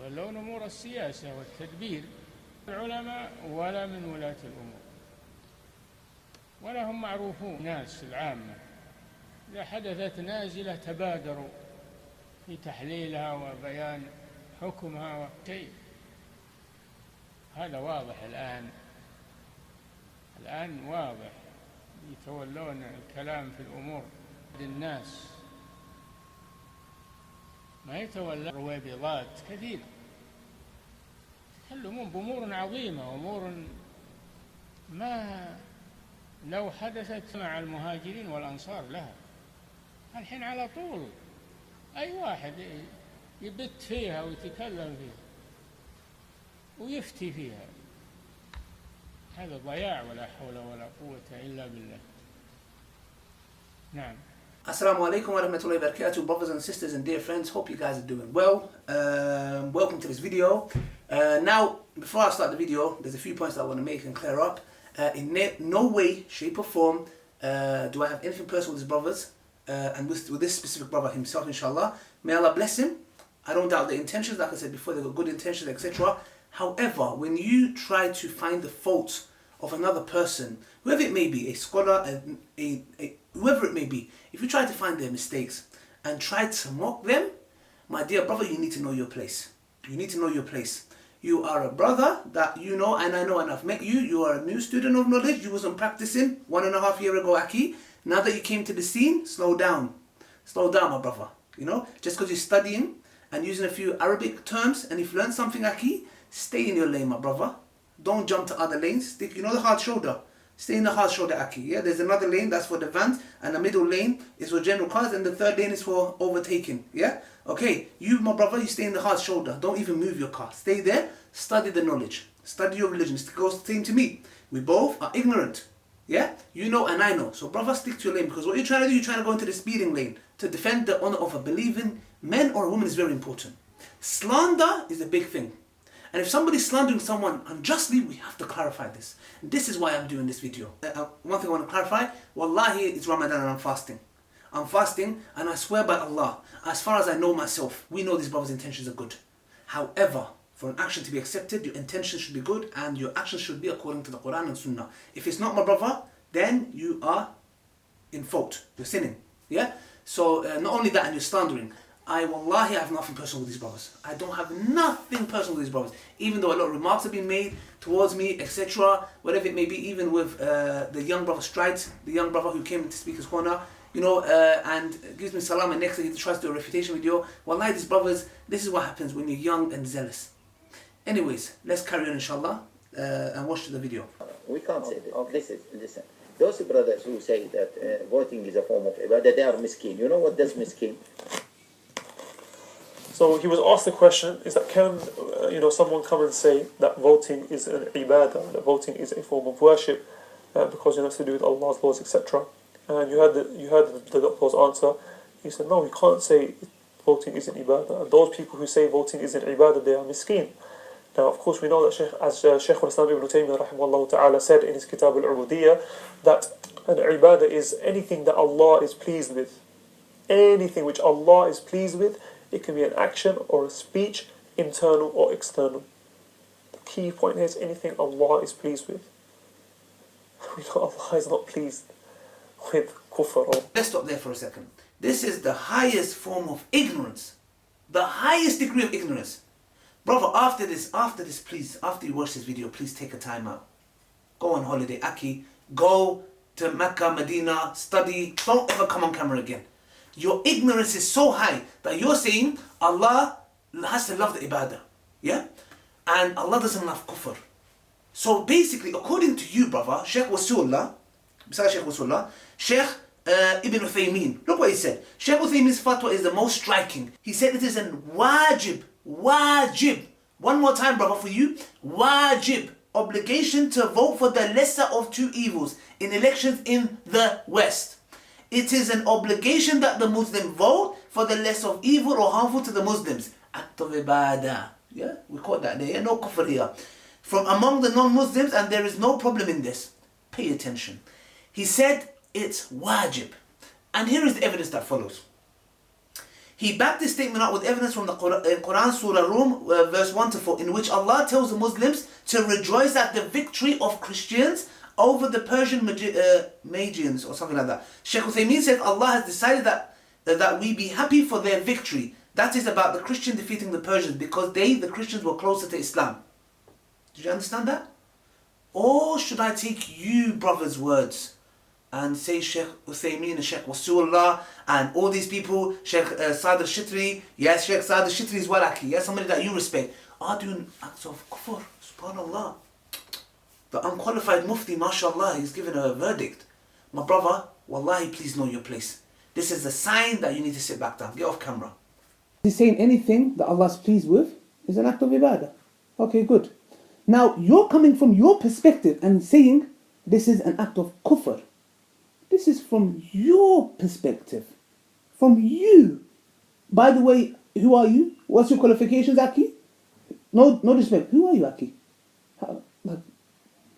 يتولون أمور السياسة والتدبير العلماء ولا من ولاة الأمور، ولا هم معروفون الناس العامة. إذا حدثت نازلة تبادروا في تحليلها وبيان حكمها وشيء. هذا واضح الآن واضح، يتولون الكلام في الأمور الناس، ما يتولى رويبضات كثير، يتكلمون بأمور عظيمة، أمور ما لو حدثت مع المهاجرين والأنصار لها. الحين على طول أي واحد يبت فيها ويتكلم فيها ويفتي فيها، هذا ضياع، ولا حول ولا قوة إلا بالله. نعم. Assalamu alaikum wa rahmatullahi wa barakatuh, brothers and sisters and dear friends. Hope you guys are doing well. Welcome to this video. Now, before I start the video, there's a few points that I want to make and clear up. In no way, shape or form do I have anything personal with these brothers and with this specific brother himself, inshallah. May Allah bless him. I don't doubt the intentions, like I said before, they've got good intentions, etc. However, when you try to find the faults of another person, whoever it may be, a scholar, whoever it may be, if you try to find their mistakes and try to mock them, my dear brother, you need to know your place. You need to know your place. You are a brother that you know, and I know, and I've met you. You are a new student of knowledge. You wasn't practicing 1.5 years ago, Aki. Now that you came to the scene, slow down. Slow down, my brother. You know, just because you're studying and using a few Arabic terms, and if you learn something, Aki, stay in your lane, my brother. Don't jump to other lanes. Stick, you know, the hard shoulder. Stay in the hard shoulder, Aki. Yeah, there's another lane that's for the vans, and the middle lane is for general cars, and the third lane is for overtaking. Yeah. Okay. You, my brother, you stay in the hard shoulder. Don't even move your car. Stay there. Study the knowledge. Study your religion. It goes the same to me. We both are ignorant. Yeah. You know, and I know. So, brother, stick to your lane, because what you're trying to do, you're trying to go into the speeding lane to defend the honor of a believing man or a woman is very important. Slander is a big thing. And if somebody's slandering someone unjustly, we have to clarify this. And this is why I'm doing this video. One thing I want to clarify, wallahi, it's Ramadan and I'm fasting. I'm fasting, and I swear by Allah, as far as I know myself, we know these brothers' intentions are good. However, for an action to be accepted, your intentions should be good and your actions should be according to the Quran and Sunnah. If it's not, my brother, then you are in fault. You're sinning. Yeah? So not only that, and you're slandering. Wallahi, I have nothing personal with these brothers. I don't have nothing personal with these brothers. Even though a lot of remarks have been made towards me, etc. Whatever it may be, even with the young brother Strides, the young brother who came to Speaker's Corner, you know, and gives me salam, and next thing he tries to do a refutation video. Wallahi, these brothers, this is what happens when you're young and zealous. Anyways, let's carry on, inshallah, and watch the video. We can't say this. Okay. Listen. Those brothers who say that voting is a form of ibadah, they are miskin. You know what does miskin? So he was asked the question, is that can someone come and say that voting is an ibadah, that voting is a form of worship because it's to do with Allah's laws, etc. And you heard the doctor's answer. He said, no, we can't say voting is an ibadah. And those people who say voting is an ibadah, they are miskin. Now, of course, we know that Shaykh al-Islam ibn Taymiyyah rahimahullah ta'ala said in his Kitab al-Ubudiyyah that an ibadah is anything that Allah is pleased with. Anything which Allah is pleased with. It can be an action or a speech, internal or external. The key point here is anything Allah is pleased with. We know Allah is not pleased with kufr. Let's stop there for a second. This is the highest form of ignorance. The highest degree of ignorance. Brother, after this, please, after you watch this video, please take a time out. Go on holiday, Aki. Go to Mecca, Medina, study. Don't ever come on camera again. Your ignorance is so high that you're saying Allah has to love the ibadah. Yeah? And Allah doesn't love kufr. So basically, according to you, brother, Sheikh Wasulullah, besides Sheikh Wasulullah, Sheikh Ibn Uthaymeen, look what he said. Sheikh Uthaymeen's fatwa is the most striking. He said it is an wajib. One more time, brother, for you. Wajib. Obligation to vote for the lesser of two evils in elections in the West. It is an obligation that the Muslim vote for the less of evil or harmful to the Muslims. Act of ibadah. Yeah, we caught that there. Yeah? No kufr here. From among the non-Muslims, and there is no problem in this. Pay attention. He said it's wajib. And here is the evidence that follows. He backed this statement up with evidence from the Quran, Surah Rum, verse 1 to 4, in which Allah tells the Muslims to rejoice at the victory of Christians over the Persian Magians or something like that. Shaykh Uthaymeen said Allah has decided that we be happy for their victory. That is about the Christian defeating the Persians because they, the Christians, were closer to Islam. Did you understand that? Or should I take you, brother's words and say Shaykh Uthaymeen and Shaykh Wasulullah and all these people, Shaykh Saad al-Shitri, yes, Shaykh Saad al-Shitri is walaki, yes, somebody that you respect, are doing acts of kufr, subhanallah. The unqualified Mufti, mashallah, he's given a verdict. My brother, wallahi, please know your place. This is a sign that you need to sit back down. Get off camera. He's saying anything that Allah's pleased with is an act of ibadah. Okay, good. Now, you're coming from your perspective and saying this is an act of kufr. This is from your perspective. From you. By the way, who are you? What's your qualifications, Aki? No respect. Who are you, Aki?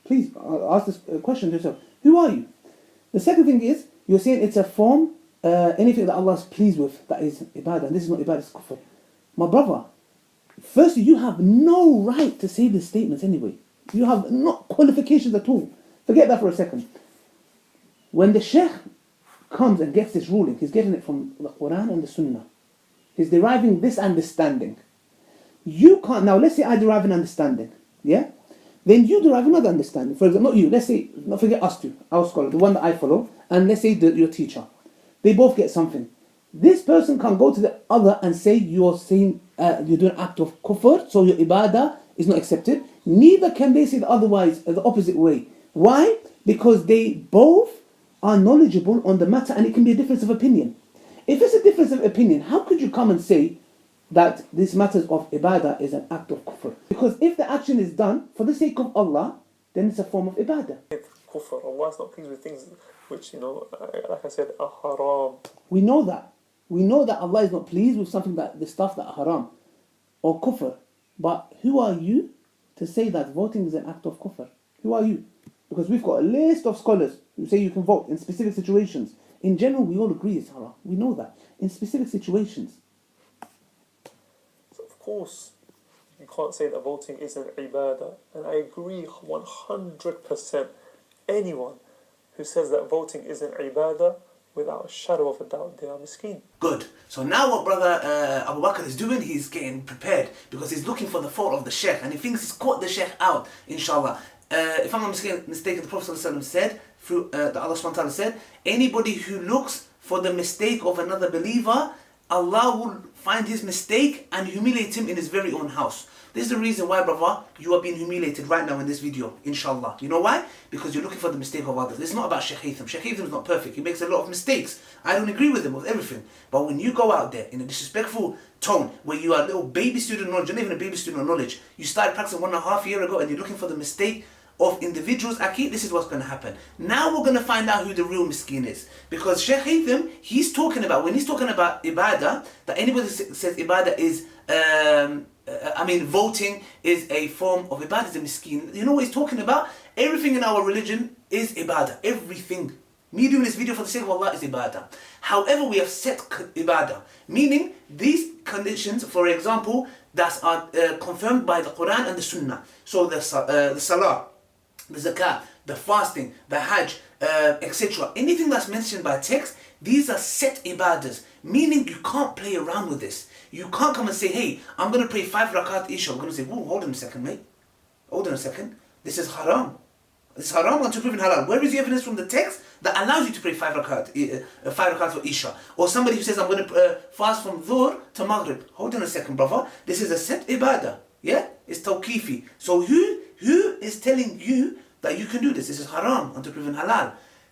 Please ask this question to yourself. Who are you? The second thing is, you're saying it's a form, anything that Allah is pleased with, that is ibadah. This is not ibadah, it's kufr. My brother, firstly, you have no right to say these statements anyway. You have not qualifications at all. Forget that for a second. When the Sheikh comes and gets this ruling, he's getting it from the Quran and the Sunnah. He's deriving this understanding. You can't, now let's say I derive an understanding, yeah? Then you derive another understanding. For example, not you, let's say, not forget us two, our scholar, the one that I follow, and let's say your teacher. They both get something. This person can't go to the other and say you're saying, you're doing an act of kufr, so your ibadah is not accepted. Neither can they say the otherwise, the opposite way. Why? Because they both are knowledgeable on the matter and it can be a difference of opinion. If it's a difference of opinion, how could you come and say that this matters of ibadah is an act of kufr? Because if the action is done for the sake of Allah, then it's a form of ibadah. Kufr. Allah is not pleased with things which, like I said, are haram. We know that. We know that Allah is not pleased with something that the stuff that are haram or kufr. But who are you to say that voting is an act of kufr? Who are you? Because we've got a list of scholars who say you can vote in specific situations. In general, we all agree it's haram. We know that. In specific situations. So of course, you can't say that voting is an ibadah. And I agree 100%. Anyone who says that voting is an ibadah, without a shadow of a doubt, they are miskeen. Good. So now what brother Abu Bakr is doing, he's getting prepared because he's looking for the fault of the Sheikh and he thinks he's caught the Sheikh out, inshallah. If I'm not mistaken, the Prophet ﷺ said, through the Allah SWT said, anybody who looks for the mistake of another believer, Allah will find his mistake and humiliate him in his very own house. This is the reason why, brother, you are being humiliated right now in this video, inshallah. You know why? Because you're looking for the mistake of others. It's not about Shaykh Haytham. Shaykh Haytham is not perfect. He makes a lot of mistakes. I don't agree with him with everything. But when you go out there in a disrespectful tone, where you are a little baby student knowledge, you're not even a baby student of knowledge, you started practicing 1.5 years ago and you're looking for the mistake of individuals, Akid, this is what's going to happen. Now we're going to find out who the real miskin is. Because Shaykh Haytham, when he's talking about ibadah, that anybody says ibadah is, voting is a form of ibadah, is a miskin. You know what he's talking about? Everything in our religion is ibadah. Everything. Me doing this video for the sake of Allah is ibadah. However, we have set ibadah. Meaning, these conditions, for example, that are confirmed by the Quran and the Sunnah. So the salah, the zakah, the fasting, the hajj, etc. Anything that's mentioned by text, these are set ibadahs. Meaning you can't play around with this. You can't come and say, hey, I'm going to pray 5 rakat Isha. I'm going to say, whoa, hold on a second, mate. Hold on a second. This is haram. It's haram until proven halal. Where is the evidence from the text that allows you to pray 5 rakat for Isha? Or somebody who says, I'm going to fast from Dhuhr to Maghrib. Hold on a second, brother. This is a set ibadah. Yeah? It's tawqifi. So who is telling you that you can do this? This is haram until proven halal.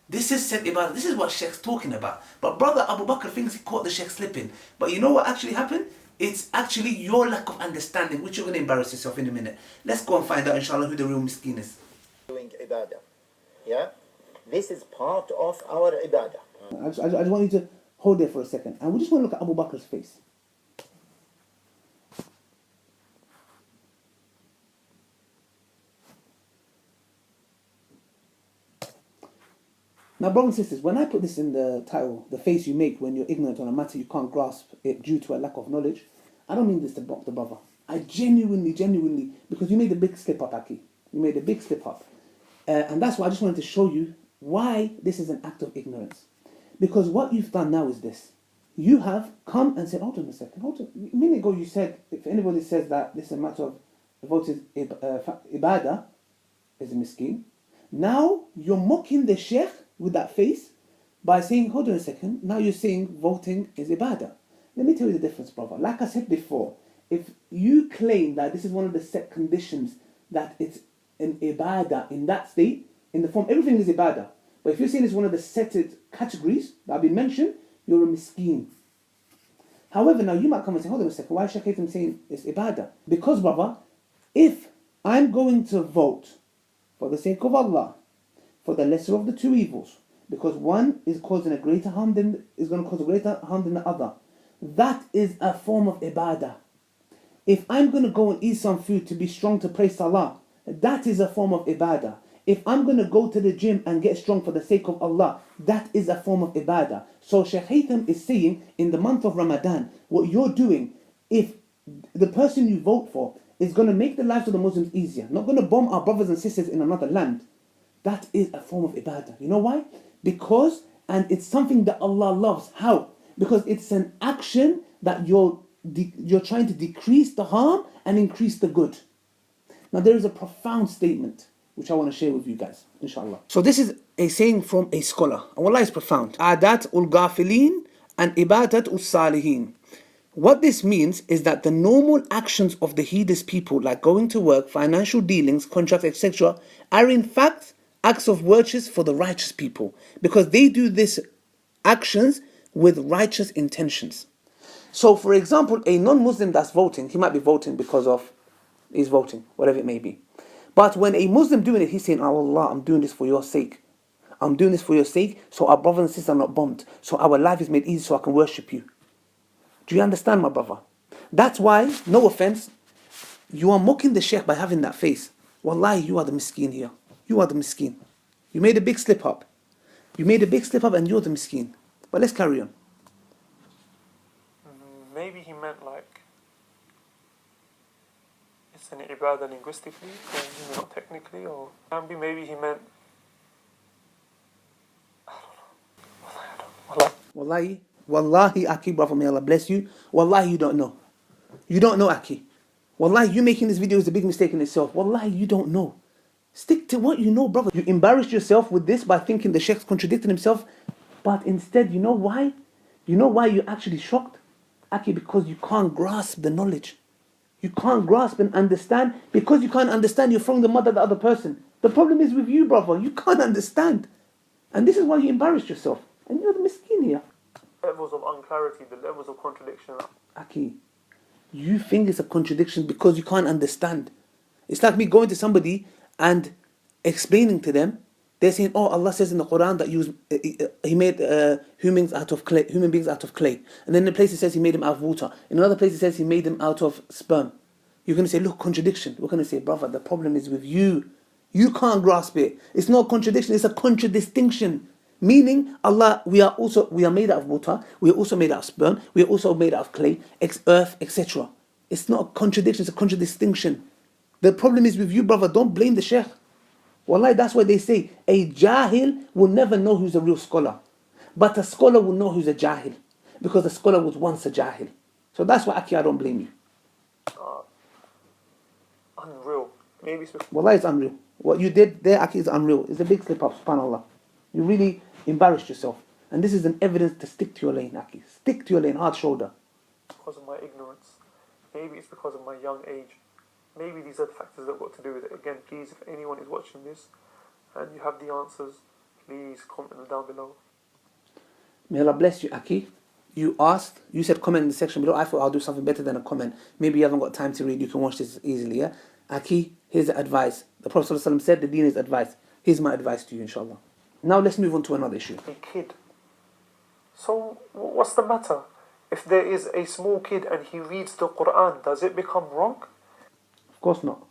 This is set ibadah. This is what Sheikh's talking about. But brother Abu Bakr thinks he caught the Sheikh slipping. But you know what actually happened? It's actually your lack of understanding, which you're going to embarrass yourself in a minute. Let's go and find out, inshallah, who the real miskin is. Doing ibadah. Yeah? This is part of our ibadah. I just want you to hold there for a second. And we just want to look at Abu Bakr's face. Now, brothers and sisters, when I put this in the title, the face you make when you're ignorant on a matter you can't grasp it due to a lack of knowledge, I don't mean this to mock the brother. I genuinely, because you made a big slip up, Aki. You made a big slip up. And that's why I just wanted to show you why this is an act of ignorance. Because what you've done now is this. You have come and said, hold on a second, hold on. A minute ago you said, if anybody says that this is a matter of voted ibadah, is a miskin. Now you're mocking the sheikh with that face by saying, hold on a second, now you're saying voting is ibadah. Let me tell you the difference, brother. Like I said before, if you claim that this is one of the set conditions that it's an ibadah in that state, in the form, everything is ibadah. But if you're saying it's one of the setted categories that have been mentioned, you're a miskin. However, now you might come and say, hold on a second, why is Shaykh Haytham saying it's ibadah? Because, brother, if I'm going to vote for the sake of Allah, for the lesser of the two evils, because one is causing a greater harm than is going to cause a greater harm than the other, that is a form of ibadah. If I'm going to go and eat some food to be strong to pray salah, that is a form of ibadah. If I'm going to go to the gym and get strong for the sake of Allah, that is a form of ibadah. So Shaykh Haytham is saying, in the month of Ramadan, what you're doing, if the person you vote for is going to make the lives of the Muslims easier, not going to bomb our brothers and sisters in another land, that is a form of ibadah. You know why? Because, and it's something that Allah loves. How? Because it's an action that you're trying to decrease the harm and increase the good. Now there is a profound statement which I want to share with you guys, inshallah. So this is a saying from a scholar, and wallah is profound. Adat ul-ghafilin and ibadat ul-salihin. What this means is that the normal actions of the heedless people, like going to work, financial dealings, contracts, etc., are in fact acts of virtues for the righteous people, because they do these actions with righteous intentions. So, for example, a non-Muslim that's voting, he might be voting because of he's voting, whatever it may be. But when a Muslim doing it, he's saying, oh Allah, I'm doing this for your sake. I'm doing this for your sake, so our brothers and sisters are not bombed. So our life is made easy so I can worship you. Do you understand, my brother? That's why, no offense, you are mocking the sheikh by having that face. Wallahi, you are the miskin here. You are the miskin. You made a big slip up. You made a big slip up and you're the miskin. But let's carry on. Maybe he meant like it's an ibadah linguistically, or maybe not technically, or maybe he meant I don't know. Wallahi, Aki, brother, may Allah bless you. Wallahi, you don't know. You don't know, Aki. Wallahi, you making this video is a big mistake in itself. Wallahi, you don't know. Stick to what you know, brother. You embarrassed yourself with this by thinking the sheikh's contradicting himself. But instead, you know why? You know why you're actually shocked? Aki, because you can't grasp the knowledge. You can't grasp and understand. Because you can't understand, you're throwing the mud at the other person. The problem is with you, brother. You can't understand. And this is why you embarrassed yourself. And you're the miskin here. Levels of unclarity, the levels of contradiction. Aki, you think it's a contradiction because you can't understand. It's like me going to somebody and explaining to them. They're saying, oh, Allah says in the Quran that He made human beings out of clay. And then in a place it says He made them out of water. In another place it says He made them out of sperm. You're going to say, look, contradiction. We're going to say, brother, the problem is with you. You can't grasp it. It's not a contradiction, it's a contradistinction. Meaning, Allah, we are made out of water, we are also made out of sperm, we are also made out of clay, earth, etc. It's not a contradiction, it's a contradistinction. The problem is with you, brother. Don't blame the sheikh. Wallahi, that's why they say a jahil will never know who's a real scholar. But a scholar will know who's a jahil. Because the scholar was once a jahil. So that's why, Aki, I don't blame you. Unreal. Maybe it's Wallahi, it's unreal. What you did there, Aki, is unreal. It's a big slip up, subhanAllah. You really embarrassed yourself. And this is an evidence to stick to your lane, Aki. Stick to your lane, hard shoulder. because of my ignorance. Maybe it's because of my young age. Maybe these are the factors that have got to do with it. Again, please, if anyone is watching this and you have the answers, please comment them down below. May Allah bless you, Aki. You asked, you said comment in the section below. I thought I'll do something better than a comment. Maybe you haven't got time to read, you can watch this easily, yeah? Aki, here's the advice. The Prophet ﷺ said the deen is advice. Here's my advice to you, inshallah. Now let's move on to another issue. A kid. So, what's the matter? If there is a small kid and he reads the Quran, does it become wrong? Of course not.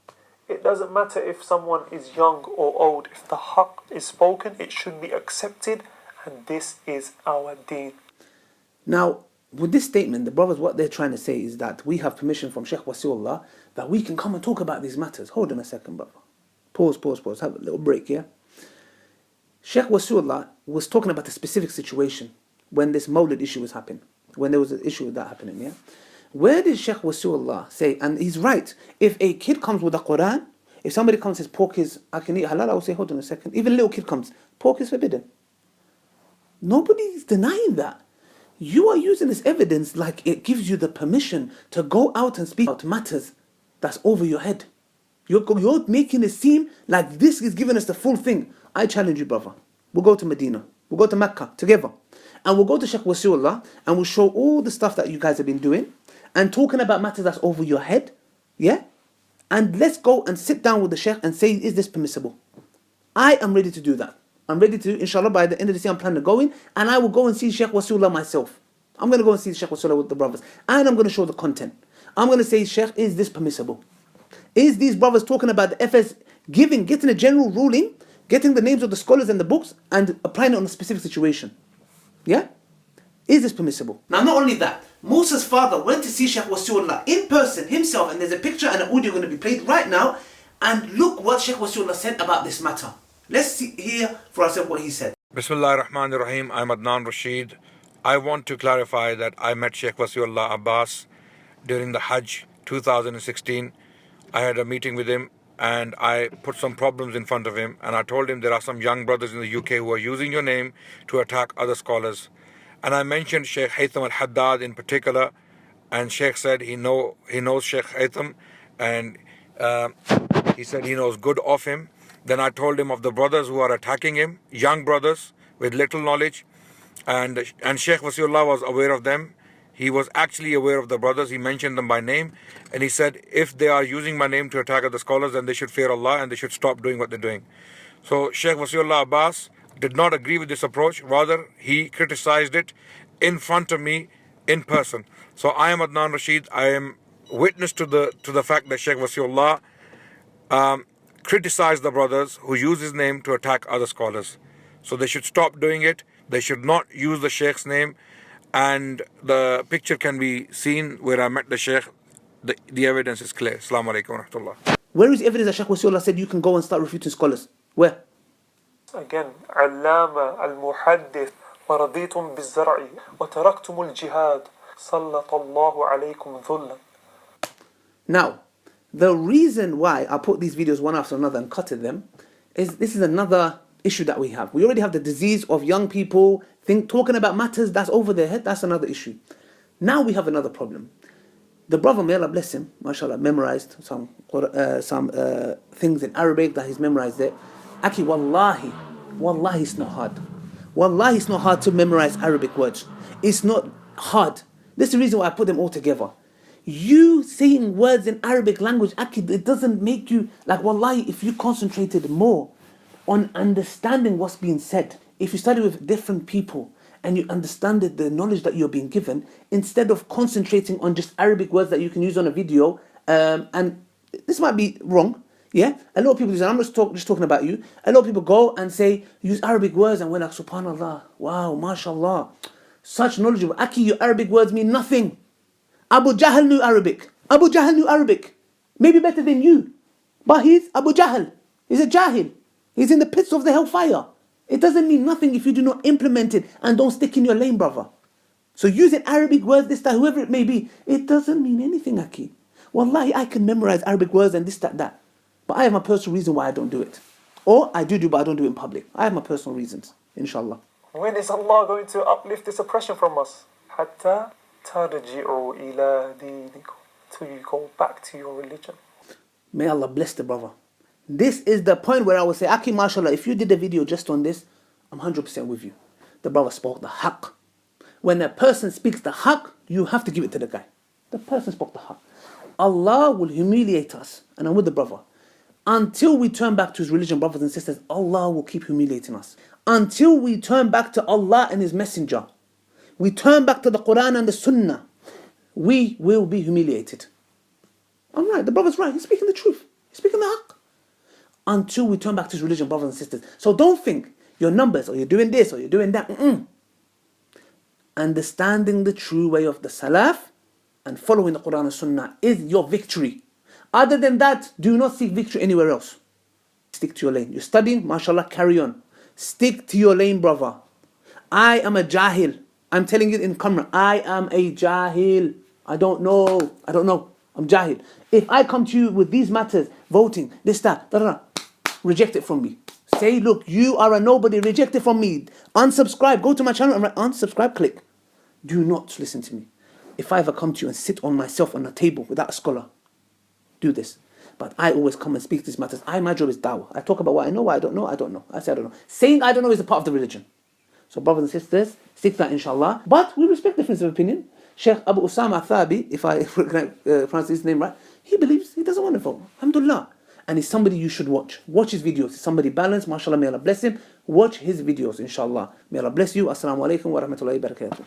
It doesn't matter if someone is young or old. If the haqq is spoken, it should be accepted, and this is our deen. Now, with this statement, the brothers, what they're trying to say is that we have permission from Sheikh Wasiullah that we can come and talk about these matters. Hold on a second, brother. Pause. Have a little break here. Sheikh Wasiullah was talking about a specific situation when this Mawlid issue was happening. When there was an issue with that happening, yeah? Where did Sheikh Wasiullah say, and he's right, if a kid comes with the Quran, if somebody comes and says pork is, I can eat halal, I will say, hold on a second. Even a little kid comes, pork is forbidden. Nobody's denying that. You are using this evidence like it gives you the permission to go out and speak about matters that's over your head. You're making it seem like this is giving us the full thing. I challenge you, brother. We'll go to Medina. We'll go to Mecca together. And we'll go to Sheikh Wasiullah and we'll show all the stuff that you guys have been doing and talking about matters that's over your head. Yeah? And let's go and sit down with the Sheikh and say, is this permissible? I am ready to do that. I'm ready to, inshallah, by the end of this year, I'm planning to go in and I will go and see Sheikh Wasiullah myself. I'm going to go and see Sheikh Wasiullah with the brothers. And I'm going to show the content. I'm going to say, Sheikh, is this permissible? Is these brothers talking about the FS getting a general ruling, getting the names of the scholars and the books and applying it on a specific situation? Yeah? Is this permissible? Now, not only that, Musa's father went to see Sheikh Wasiullah in person himself, and there's a picture and an audio going to be played right now. And look what Sheikh Wasiullah said about this matter. Let's hear for ourselves what he said. Bismillah ar-Rahman ar-Rahim. I'm Adnan Rashid. I want to clarify that I met Sheikh Wasiullah Abbas during the Hajj 2016. I had a meeting with him and I put some problems in front of him, and I told him there are some young brothers in the UK who are using your name to attack other scholars. And I mentioned Sheikh Haytham al-Haddad in particular, and Sheikh said he knows Sheikh Haytham, and he said he knows good of him. Then I told him of the brothers who are attacking him, young brothers with little knowledge, and Sheikh Wasiullah was aware of them. He was actually aware of the brothers. He mentioned them by name, and he said if they are using my name to attack other scholars, then they should fear Allah and they should stop doing what they're doing. So Sheikh Wasiullah Abbas did not agree with this approach. Rather, he criticized it in front of me in person. So I am Adnan Rashid. I am witness to the fact that Sheikh Wasiullah criticized the brothers who use his name to attack other scholars. So they should stop doing it. They should not use the Sheikh's name. And the picture can be seen where I met the Sheikh. The evidence is clear. Assalamu alaikum wa rahmatullah. Where is evidence that Sheikh Wasiullah said you can go and start refuting scholars? Where? Again, علامة المحدث ورضيتم بالزرع وتركتم الجهاد سلط الله عليكم ذلا. Now, the reason why I put these videos one after another and cutted them is this is another issue that we have. We already have the disease of young people talking about matters that's over their head. That's another issue. Now we have another problem. The brother, may Allah bless him, mashallah, memorized some things in Arabic that he's memorized there. Aki, wallahi, it's not hard. Wallahi, it's not hard to memorize Arabic words. It's not hard. This is the reason why I put them all together. You saying words in Arabic language, Aki, it doesn't make you, like wallahi, if you concentrated more on understanding what's being said, if you study with different people and you understand the knowledge that you're being given, instead of concentrating on just Arabic words that you can use on a video, and this might be wrong, yeah? A lot of people, I'm just talking about you, a lot of people go and say, use Arabic words, and we're like, subhanallah, wow, mashallah, such knowledgeable. Aki, your Arabic words mean nothing. Abu Jahl knew Arabic. Abu Jahl knew Arabic. Maybe better than you. But he's Abu Jahl. He's a Jahil. He's in the pits of the hellfire. It doesn't mean nothing if you do not implement it and don't stick in your lane, brother. So using Arabic words, this, that, whoever it may be, it doesn't mean anything, Aki. Wallahi, I can memorize Arabic words and this, that. But I have my personal reason why I don't do it. Or I do, but I don't do it in public. I have my personal reasons, inshallah. When is Allah going to uplift this oppression from us? حتى ترجعوا إلى دينكم. Till you go back to your religion. May Allah bless the brother. This is the point where I will say, Aki, mashallah, if you did a video just on this, I'm 100% with you. The brother spoke the haqq. When a person speaks the haqq, you have to give it to the guy. The person spoke the haqq. Allah will humiliate us, and I'm with the brother. Until we turn back to his religion, brothers and sisters, Allah will keep humiliating us. Until we turn back to Allah and his messenger, we turn back to the Quran and the Sunnah, we will be humiliated. Alright, the brother's right, he's speaking the truth. He's speaking the haqq. Until we turn back to his religion, brothers and sisters. So don't think your numbers, or you're doing this, or you're doing that. Understanding the true way of the Salaf and following the Quran and Sunnah is your victory. Other than that, do not seek victory anywhere else. Stick to your lane. You're studying, mashallah, carry on. Stick to your lane, brother. I am a jahil. I'm telling it in camera. I am a jahil. I don't know. I'm jahil. If I come to you with these matters, voting, this, that, reject it from me. Say, look, you are a nobody, reject it from me. Unsubscribe. Go to my channel and write unsubscribe, click. Do not listen to me. If I ever come to you and sit on myself on a table without a scholar, do this. But I always come and speak these matters. My job is dawah. I talk about what I know, what I don't know. I say I don't know. Saying I don't know is a part of the religion. So brothers and sisters, stick to that inshallah. But we respect difference of opinion. Sheikh Abu Usama Thabi, if I pronounce his name right, he believes he doesn't want to vote. Alhamdulillah. And he's somebody you should watch. Watch his videos. He's somebody balanced. MashaAllah, may Allah bless him. Watch his videos, inshallah. May Allah bless you. Assalamu alaikum wa rahmatullahi wa barakatuh.